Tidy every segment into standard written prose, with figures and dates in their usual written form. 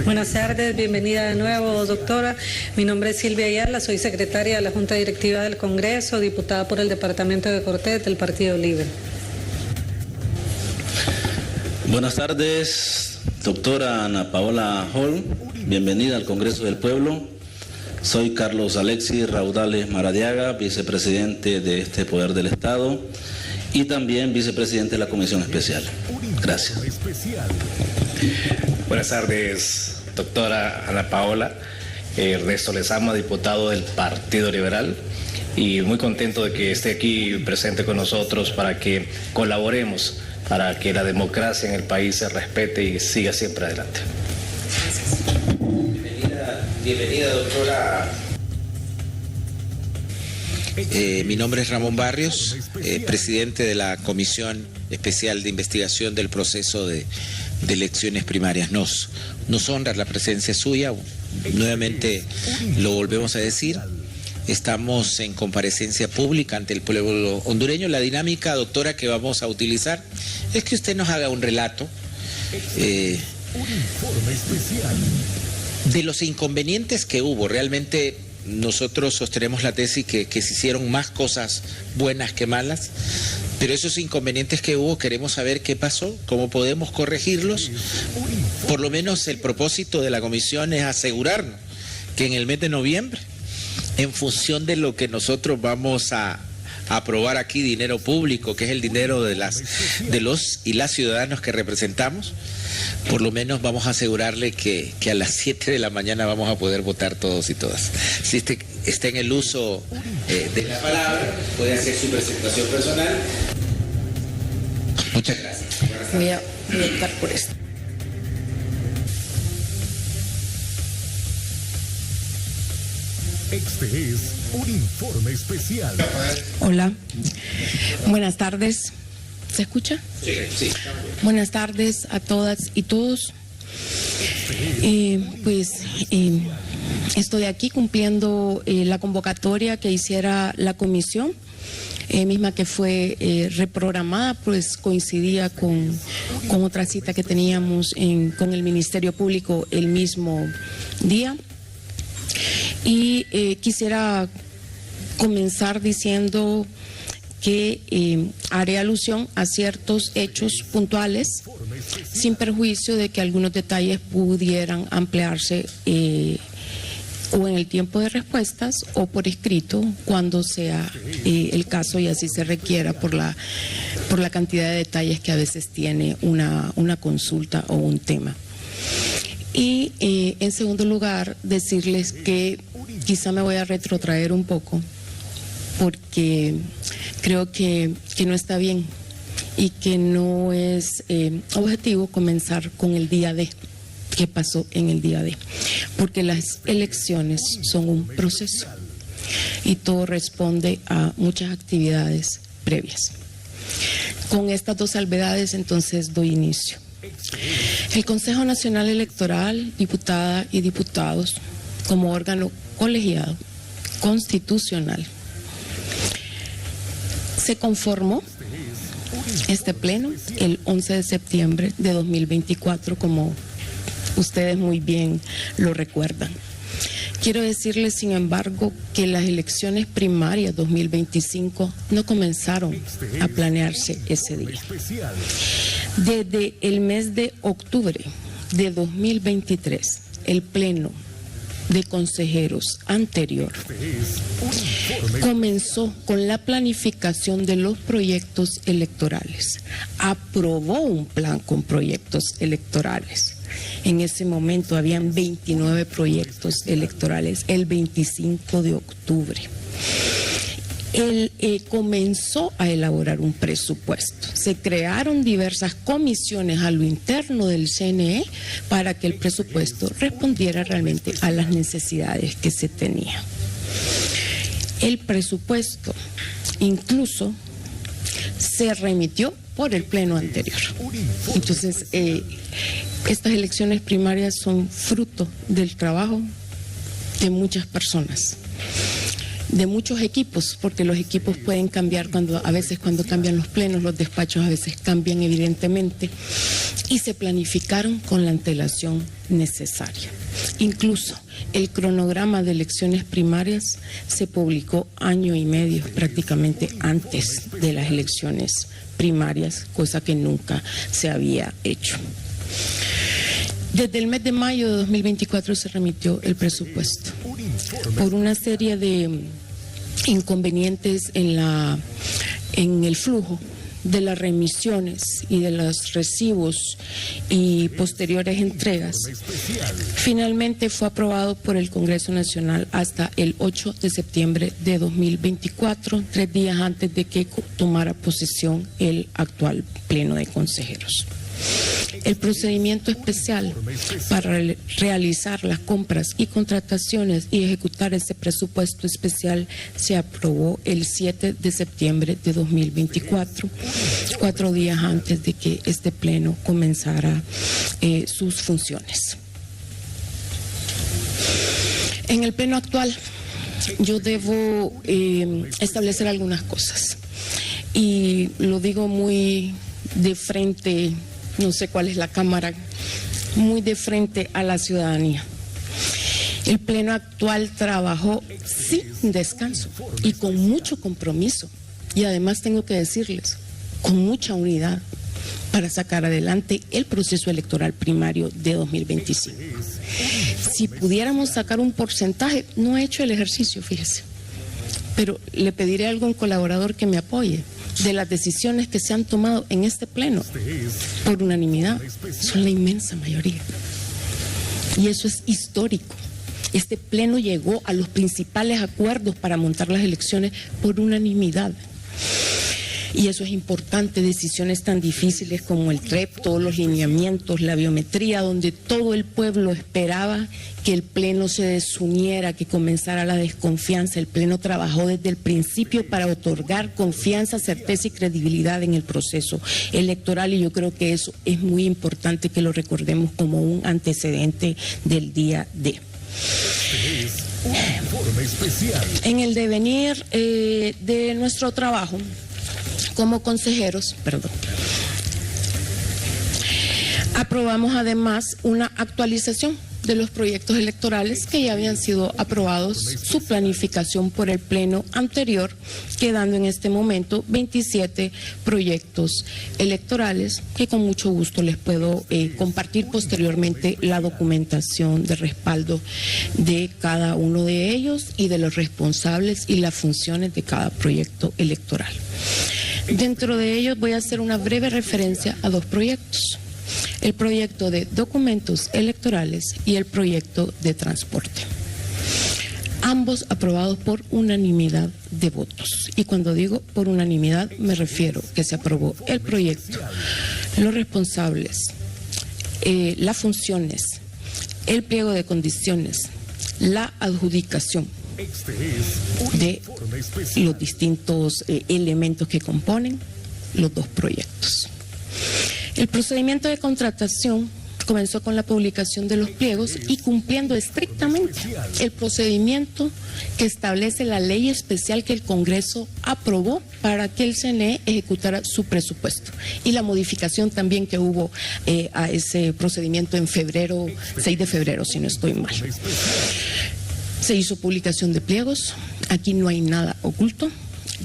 Buenas tardes, bienvenida de nuevo, doctora. Mi nombre es Silvia Ayala, soy secretaria de la Junta Directiva del Congreso, diputada por el Departamento de Cortés del Partido Libre. Buenas tardes, doctora Ana Paola Hall, bienvenida al Congreso del Pueblo. Soy Carlos Alexis Raudales Maradiaga, vicepresidente de este Poder del Estado y también vicepresidente de la Comisión Especial. Gracias. Buenas tardes, doctora Ana Paola. Ernesto Lezama, diputado del Partido Liberal, y muy contento de que esté aquí presente con nosotros para que colaboremos para que la democracia en el país se respete y siga siempre adelante. Bienvenida, doctora. Mi nombre es Ramón Barrios, presidente de la Comisión Especial de Investigación del Proceso de Elecciones Primarias. Nos honra la presencia suya, nuevamente lo volvemos a decir. Estamos en comparecencia pública ante el pueblo hondureño. La dinámica, doctora, que vamos a utilizar es que usted nos haga un relato de los inconvenientes que hubo. Realmente nosotros sostenemos la tesis que se hicieron más cosas buenas que malas, pero esos inconvenientes que hubo queremos saber qué pasó, cómo podemos corregirlos. Por lo menos el propósito de la comisión es asegurarnos que en el mes de noviembre, en función de lo que nosotros vamos a aprobar aquí, dinero público, que es el dinero de los y las ciudadanos que representamos, por lo menos vamos a asegurarle que a las 7 de la mañana vamos a poder votar todos y todas. Si está en el uso de la palabra, puede hacer su presentación personal. Muchas gracias. Voy a optar por esto. Este es un informe especial. Hola, buenas tardes. ¿Se escucha? Sí. Buenas tardes a todas y todos. Estoy aquí cumpliendo la convocatoria que hiciera la comisión, misma que fue reprogramada, pues coincidía con otra cita que teníamos con el Ministerio Público el mismo día. Y quisiera comenzar diciendo que haré alusión a ciertos hechos puntuales, sin perjuicio de que algunos detalles pudieran ampliarse o en el tiempo de respuestas o por escrito, cuando sea el caso y así se requiera por la cantidad de detalles que a veces tiene una consulta o un tema. Y en segundo lugar, decirles que quizá me voy a retrotraer un poco, porque creo que no está bien y que no es objetivo comenzar con el día D, qué pasó en el día D, porque las elecciones son un proceso y todo responde a muchas actividades previas. Con estas dos salvedades, entonces doy inicio. El Consejo Nacional Electoral, diputada y diputados, como órgano colegiado constitucional, se conformó este pleno el 11 de septiembre de 2024, como ustedes muy bien lo recuerdan. Quiero decirles, sin embargo, que las elecciones primarias 2025 no comenzaron a planearse ese día. Desde el mes de octubre de 2023, el Pleno de Consejeros anterior comenzó con la planificación de los proyectos electorales. Aprobó un plan con proyectos electorales. En ese momento habían 29 proyectos electorales, el 25 de octubre. Él comenzó a elaborar un presupuesto. Se crearon diversas comisiones a lo interno del CNE para que el presupuesto respondiera realmente a las necesidades que se tenían. El presupuesto incluso se remitió por el pleno anterior. Entonces, estas elecciones primarias son fruto del trabajo de muchas personas. de muchos equipos, porque los equipos pueden cambiar a veces cuando cambian los plenos, los despachos a veces cambian evidentemente, y se planificaron con la antelación necesaria. Incluso el cronograma de elecciones primarias se publicó año y medio prácticamente antes de las elecciones primarias, cosa que nunca se había hecho. Desde el mes de mayo de 2024 se remitió el presupuesto. Por una serie de inconvenientes en el flujo de las remisiones y de los recibos y posteriores entregas, finalmente fue aprobado por el Congreso Nacional hasta el 8 de septiembre de 2024, 3 días antes de que tomara posesión el actual Pleno de Consejeros. El procedimiento especial para realizar las compras y contrataciones y ejecutar ese presupuesto especial se aprobó el 7 de septiembre de 2024, 4 días antes de que este pleno comenzara sus funciones. En el pleno actual, yo debo establecer algunas cosas y lo digo muy de frente. No sé cuál es la cámara, muy de frente a la ciudadanía. El Pleno actual trabajó sin descanso y con mucho compromiso. Y además tengo que decirles, con mucha unidad para sacar adelante el proceso electoral primario de 2025. Si pudiéramos sacar un porcentaje, no he hecho el ejercicio, fíjese, pero le pediré a algún colaborador que me apoye. De las decisiones que se han tomado en este pleno por unanimidad son la inmensa mayoría, y eso es histórico. Este pleno llegó a los principales acuerdos para montar las elecciones por unanimidad. Y eso es importante, decisiones tan difíciles como el TREP, todos los lineamientos, la biometría, donde todo el pueblo esperaba que el Pleno se desuniera, que comenzara la desconfianza. El Pleno trabajó desde el principio para otorgar confianza, certeza y credibilidad en el proceso electoral, y yo creo que eso es muy importante que lo recordemos como un antecedente del día D. En el devenir de nuestro trabajo como consejeros, aprobamos además una actualización de los proyectos electorales que ya habían sido aprobados, su planificación por el pleno anterior, quedando en este momento 27 proyectos electorales que con mucho gusto les puedo compartir posteriormente la documentación de respaldo de cada uno de ellos y de los responsables y las funciones de cada proyecto electoral. Dentro de ellos voy a hacer una breve referencia a dos proyectos: el proyecto de documentos electorales y el proyecto de transporte. Ambos aprobados por unanimidad de votos. Y cuando digo por unanimidad me refiero que se aprobó el proyecto, los responsables, las funciones, el pliego de condiciones, la adjudicación de los distintos elementos que componen los dos proyectos. El procedimiento de contratación comenzó con la publicación de los pliegos y cumpliendo estrictamente el procedimiento que establece la ley especial que el Congreso aprobó para que el CNE ejecutara su presupuesto, y la modificación también que hubo a ese procedimiento en febrero, 6 de febrero, si no estoy mal. Se hizo publicación de pliegos, aquí no hay nada oculto,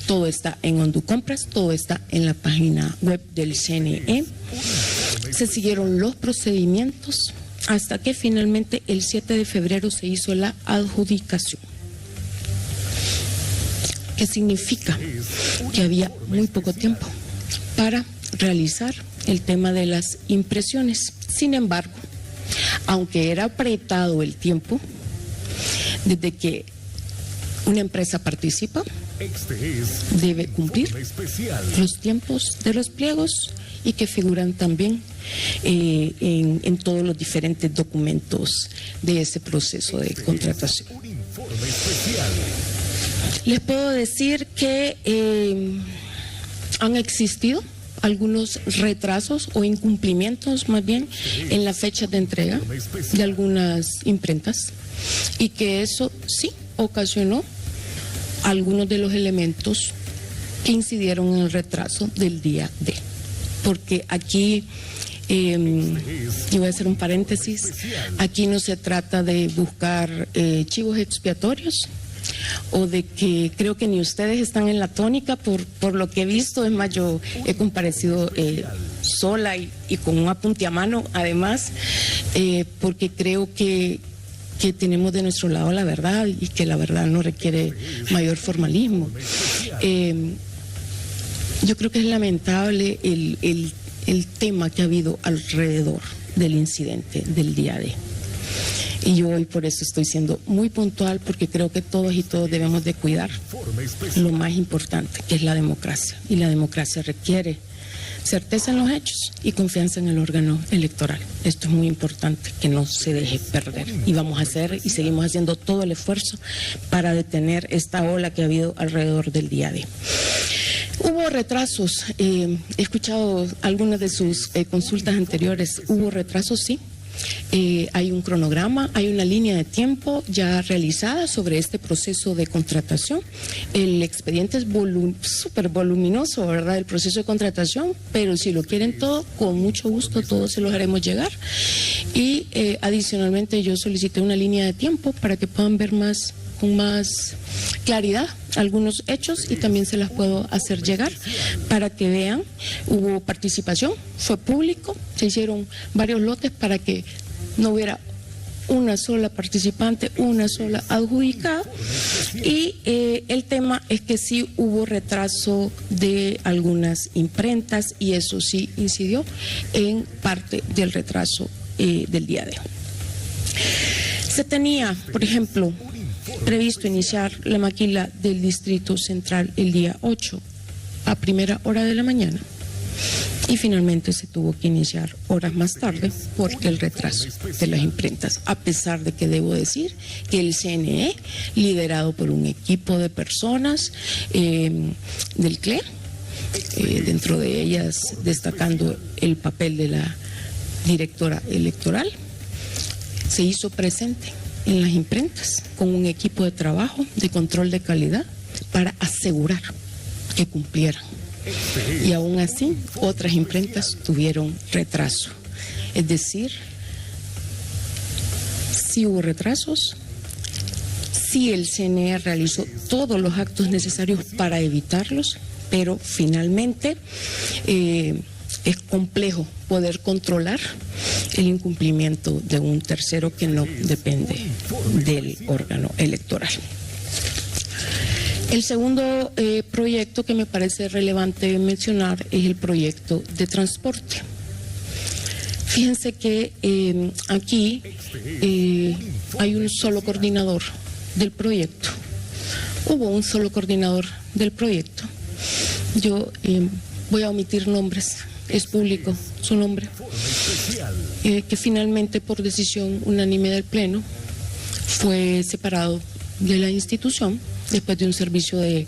todo está en OnDoCompras, todo está en la página web del CNE. Se siguieron los procedimientos hasta que finalmente el 7 de febrero se hizo la adjudicación. ¿Qué significa? Que había muy poco tiempo para realizar el tema de las impresiones. Sin embargo, aunque era apretado el tiempo, desde que una empresa participa, debe cumplir los tiempos de los pliegos y que figuran también en todos los diferentes documentos de ese proceso de contratación. Les puedo decir que han existido algunos retrasos o incumplimientos más bien en la fecha de entrega de algunas imprentas, y que eso sí ocasionó algunos de los elementos que incidieron en el retraso del día D. Porque aquí, yo voy a hacer un paréntesis, aquí no se trata de buscar chivos expiatorios o de que creo que ni ustedes están en la tónica por lo que he visto. Es más, yo he comparecido sola y con un apunte a mano, además, porque creo que tenemos de nuestro lado la verdad y que la verdad no requiere mayor formalismo. Yo creo que es lamentable el tema que ha habido alrededor del incidente del día D. Y yo hoy por eso estoy siendo muy puntual, porque creo que todos y todos debemos de cuidar lo más importante, que es la democracia. Y la democracia requiere certeza en los hechos y confianza en el órgano electoral. Esto es muy importante, que no se deje perder. Y vamos a hacer y seguimos haciendo todo el esfuerzo para detener esta ola que ha habido alrededor del día D. Hubo retrasos, he escuchado algunas de sus consultas anteriores. Hubo retrasos, sí. Hay un cronograma, hay una línea de tiempo ya realizada sobre este proceso de contratación. El expediente es súper voluminoso, ¿verdad?, el proceso de contratación, pero si lo quieren todo, con mucho gusto todos se los haremos llegar. Y adicionalmente yo solicité una línea de tiempo para que puedan ver con más claridad algunos hechos, y también se las puedo hacer llegar para que vean. Hubo participación, fue público, se hicieron varios lotes para que no hubiera una sola participante, una sola adjudicada. Y el tema es que sí hubo retraso de algunas imprentas, y eso sí incidió en parte del retraso del día de hoy. Se tenía, por ejemplo, previsto iniciar la maquila del Distrito Central el día 8 a primera hora de la mañana, y finalmente se tuvo que iniciar horas más tarde porque el retraso de las imprentas, a pesar de que debo decir que el CNE, liderado por un equipo de personas del CLE, dentro de ellas destacando el papel de la directora electoral, se hizo presente en las imprentas con un equipo de trabajo de control de calidad para asegurar que cumplieran. Y aún así, otras imprentas tuvieron retraso. Es decir, sí hubo retrasos, sí el CNE realizó todos los actos necesarios para evitarlos, pero finalmente es complejo poder controlar el incumplimiento de un tercero que no depende del órgano electoral. El segundo proyecto que me parece relevante mencionar es el proyecto de transporte. Fíjense que aquí hay un solo coordinador del proyecto. Hubo un solo coordinador del proyecto. Yo voy a omitir nombres, es público su nombre, que finalmente por decisión unánime del Pleno fue separado de la institución después de un servicio de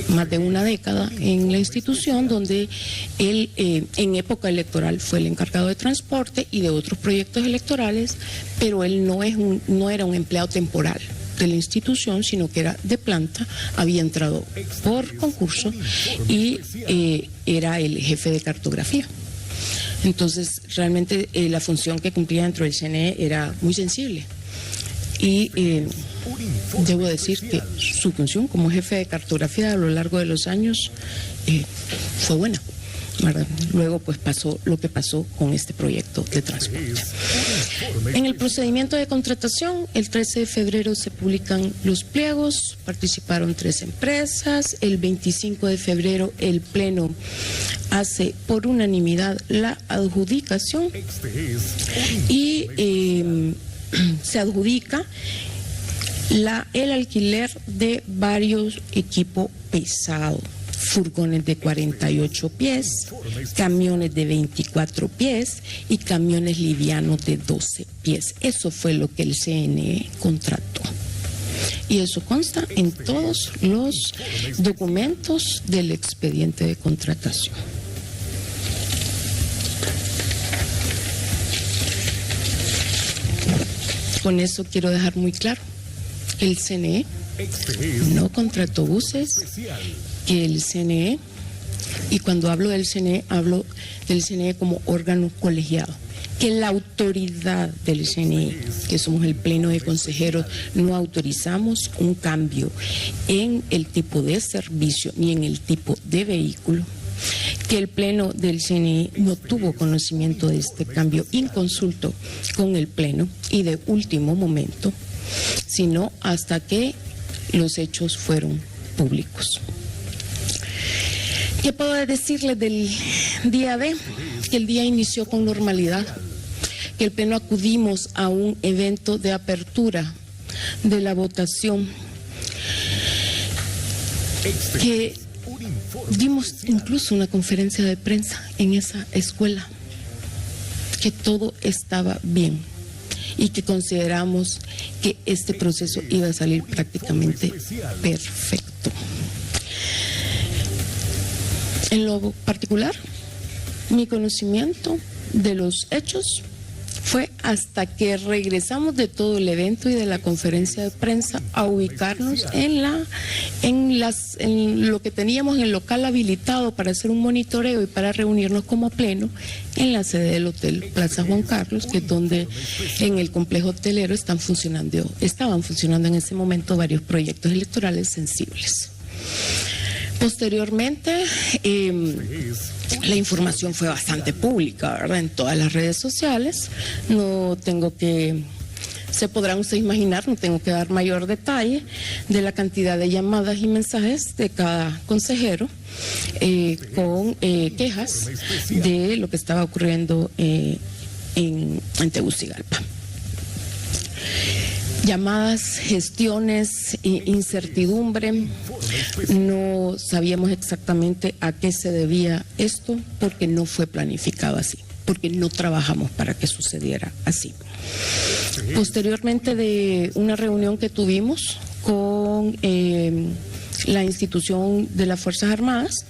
más de una década en la institución, donde él en época electoral fue el encargado de transporte y de otros proyectos electorales, pero él no era un empleado temporal de la institución, sino que era de planta, había entrado por concurso y era el jefe de cartografía. Entonces, realmente la función que cumplía dentro del CNE era muy sensible. Y debo decir que su función como jefe de cartografía a lo largo de los años fue buena, ¿verdad? Luego pues pasó lo que pasó con este proyecto de transporte. En el procedimiento de contratación, el 13 de febrero se publican los pliegos, participaron 3 empresas, el 25 de febrero el Pleno hace por unanimidad la adjudicación y se adjudica el alquiler de varios equipos pesados, furgones de 48 pies, camiones de 24 pies y camiones livianos de 12 pies. Eso fue lo que el CNE contrató. Y eso consta en todos los documentos del expediente de contratación. Con eso quiero dejar muy claro, el CNE no contrató buses, que el CNE, y cuando hablo del CNE como órgano colegiado, que la autoridad del CNE, que somos el pleno de consejeros, no autorizamos un cambio en el tipo de servicio ni en el tipo de vehículo, que el pleno del CNE no tuvo conocimiento de este cambio inconsulto con el pleno y de último momento, sino hasta que los hechos fueron públicos. ¿Qué puedo decirles del día D? Que el día inició con normalidad, que el pleno acudimos a un evento de apertura de la votación, que dimos incluso una conferencia de prensa en esa escuela, que todo estaba bien y que consideramos que este proceso iba a salir prácticamente perfecto. En lo particular, mi conocimiento de los hechos fue hasta que regresamos de todo el evento y de la conferencia de prensa a ubicarnos en lo que teníamos en el local habilitado para hacer un monitoreo y para reunirnos como pleno en la sede del Hotel Plaza Juan Carlos, que es donde en el complejo hotelero estaban funcionando en ese momento varios proyectos electorales sensibles. Posteriormente, la información fue bastante pública, ¿verdad? En todas las redes sociales. Se podrán ustedes imaginar, no tengo que dar mayor detalle de la cantidad de llamadas y mensajes de cada consejero con quejas de lo que estaba ocurriendo en Tegucigalpa. Llamadas, gestiones, incertidumbre. No sabíamos exactamente a qué se debía esto porque no fue planificado así, porque no trabajamos para que sucediera así. Posteriormente de una reunión que tuvimos con la institución de las Fuerzas Armadas,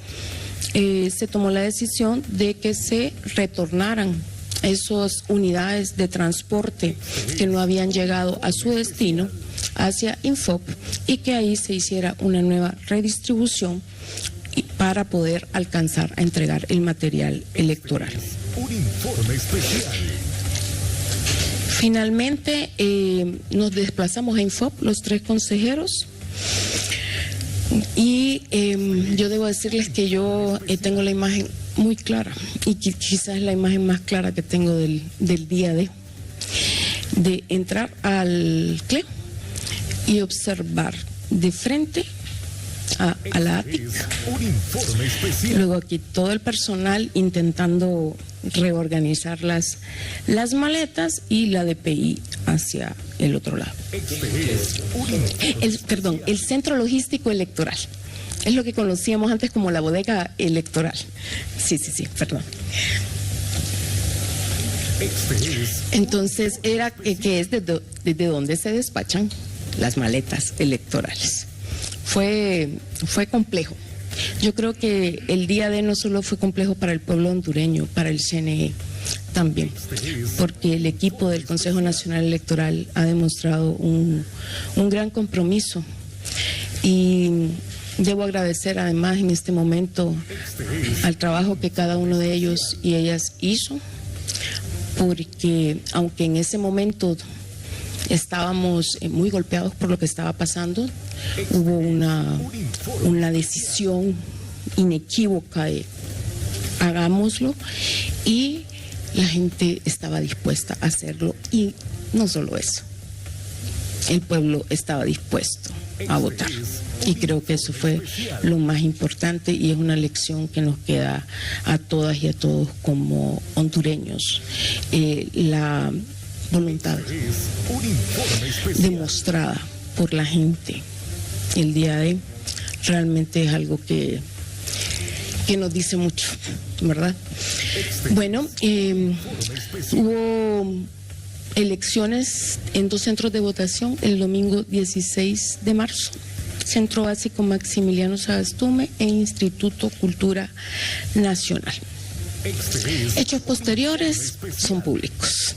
se tomó la decisión de que se retornaran esas unidades de transporte que no habían llegado a su destino hacia Infop y que ahí se hiciera una nueva redistribución para poder alcanzar a entregar el material electoral. Un informe especial. Finalmente nos desplazamos a Infop, los 3 consejeros, y yo debo decirles que yo tengo la imagen muy clara y que quizás es la imagen más clara que tengo del día de entrar al CLE y observar de frente a la ATIC. Luego aquí todo el personal intentando reorganizar las maletas y la DPI hacia el otro lado. El Centro Logístico Electoral. Es lo que conocíamos antes como la bodega electoral. Sí, perdón. Entonces era que es desde donde se despachan las maletas electorales. Fue complejo. Yo creo que el día de no solo fue complejo para el pueblo hondureño, para el CNE también, porque el equipo del Consejo Nacional Electoral ha demostrado un gran compromiso y debo agradecer además en este momento al trabajo que cada uno de ellos y ellas hizo, porque aunque en ese momento estábamos muy golpeados por lo que estaba pasando, hubo una decisión inequívoca de hagámoslo y la gente estaba dispuesta a hacerlo y no solo eso, el pueblo estaba dispuesto a votar. Y creo que eso fue lo más importante y es una lección que nos queda a todas y a todos como hondureños. La voluntad demostrada por la gente el día de realmente es algo que nos dice mucho, ¿verdad? Bueno, hubo elecciones en 2 centros de votación el domingo 16 de marzo. Centro Básico Maximiliano Sagastume e Instituto Cultura Nacional. Hechos posteriores son públicos.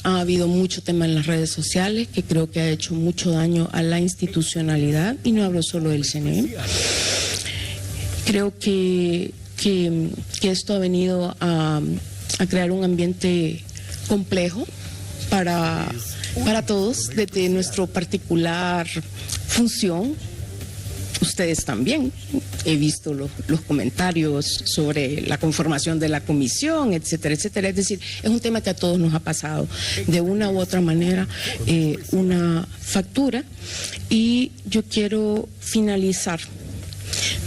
ha habido mucho tema en las redes sociales que creo que ha hecho mucho daño a la institucionalidad, y no hablo solo del CNE. Creo que esto ha venido a crear un ambiente complejo para todos, desde nuestra particular función. Ustedes también. He visto los comentarios sobre la conformación de la comisión, etcétera, etcétera. Es decir, es un tema que a todos nos ha pasado de una u otra manera una factura. Y yo quiero finalizar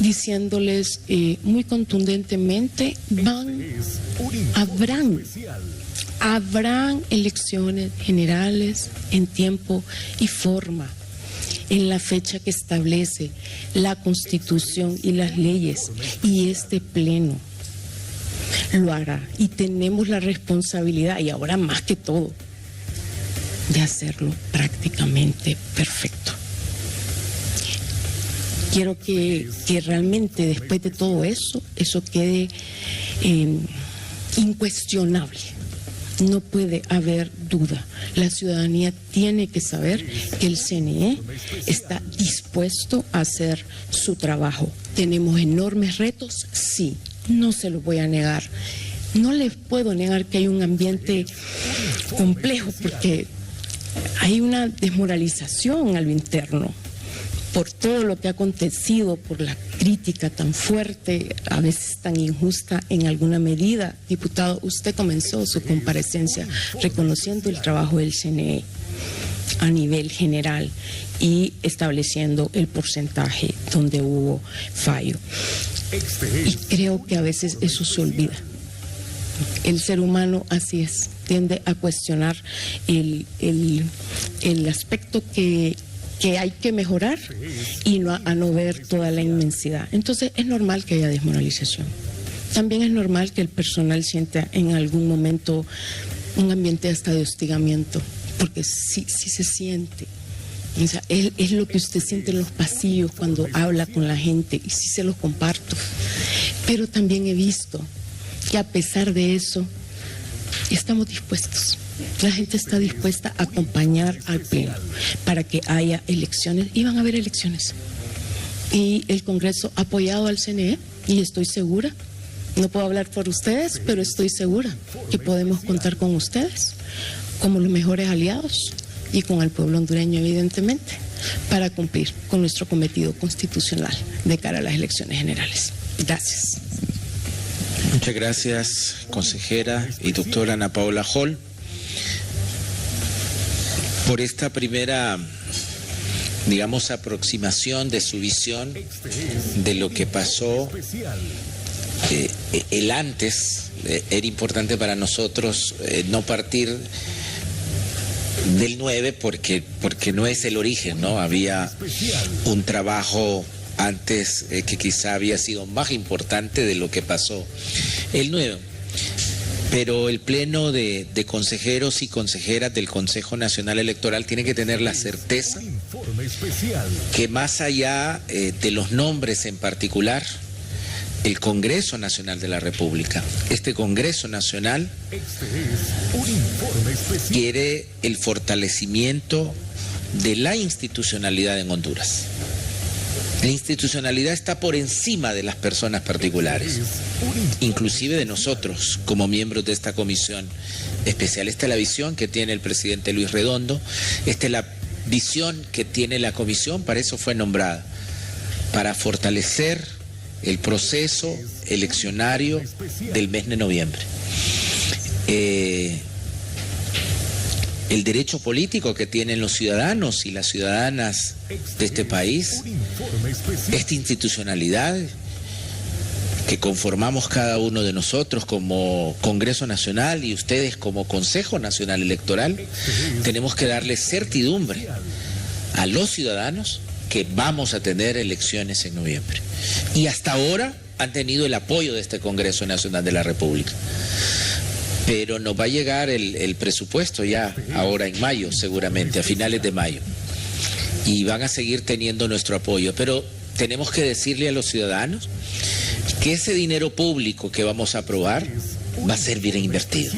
diciéndoles muy contundentemente, habrán elecciones generales en tiempo y forma, en la fecha que establece la Constitución y las leyes, y este Pleno lo hará, y tenemos la responsabilidad, y ahora más que todo, de hacerlo prácticamente perfecto. Quiero que realmente después de todo eso quede incuestionable. No puede haber duda. La ciudadanía tiene que saber que el CNE está dispuesto a hacer su trabajo. ¿Tenemos enormes retos? Sí, no se los voy a negar. No les puedo negar que hay un ambiente complejo, porque hay una desmoralización a lo interno por todo lo que ha acontecido, por la crítica tan fuerte, a veces tan injusta en alguna medida. Diputado, usted comenzó su comparecencia reconociendo el trabajo del CNE a nivel general y estableciendo el porcentaje donde hubo fallo. Y creo que a veces eso se olvida. El ser humano así es, tiende a cuestionar el aspecto que hay que mejorar y a no ver toda la inmensidad. Entonces es normal que haya desmoralización. También es normal que el personal sienta en algún momento un ambiente hasta de hostigamiento, porque sí se siente. O sea, es lo que usted siente en los pasillos cuando habla con la gente, y sí se los comparto. Pero también he visto que a pesar de eso estamos dispuestos. La gente está dispuesta a acompañar al Pleno para que haya elecciones, y van a haber elecciones. Y el Congreso ha apoyado al CNE, y estoy segura, no puedo hablar por ustedes, pero estoy segura que podemos contar con ustedes como los mejores aliados, y con el pueblo hondureño, evidentemente, para cumplir con nuestro cometido constitucional de cara a las elecciones generales. Gracias. Muchas gracias, consejera y doctora Ana Paola Hall, por esta primera, digamos, aproximación de su visión de lo que pasó. El antes era importante para nosotros no partir del 9 porque no es el origen, ¿no? Había un trabajo antes que quizá había sido más importante de lo que pasó el 9. Pero el Pleno de consejeros y consejeras del Consejo Nacional Electoral tiene que tener la certeza que, más allá de los nombres en particular, el Congreso Nacional de la República, este Congreso Nacional, quiere el fortalecimiento de la institucionalidad en Honduras. La institucionalidad está por encima de las personas particulares, inclusive de nosotros como miembros de esta comisión especial. Esta es la visión que tiene el presidente Luis Redondo, esta es la visión que tiene la comisión, para eso fue nombrada, para fortalecer el proceso eleccionario del mes de noviembre. El derecho político que tienen los ciudadanos y las ciudadanas de este país, esta institucionalidad que conformamos cada uno de nosotros como Congreso Nacional y ustedes como Consejo Nacional Electoral, tenemos que darle certidumbre a los ciudadanos que vamos a tener elecciones en noviembre. Y hasta ahora han tenido el apoyo de este Congreso Nacional de la República. Pero nos va a llegar el presupuesto ya ahora en mayo, seguramente, a finales de mayo. Y van a seguir teniendo nuestro apoyo. Pero tenemos que decirle a los ciudadanos que ese dinero público que vamos a aprobar va a ser bien invertido.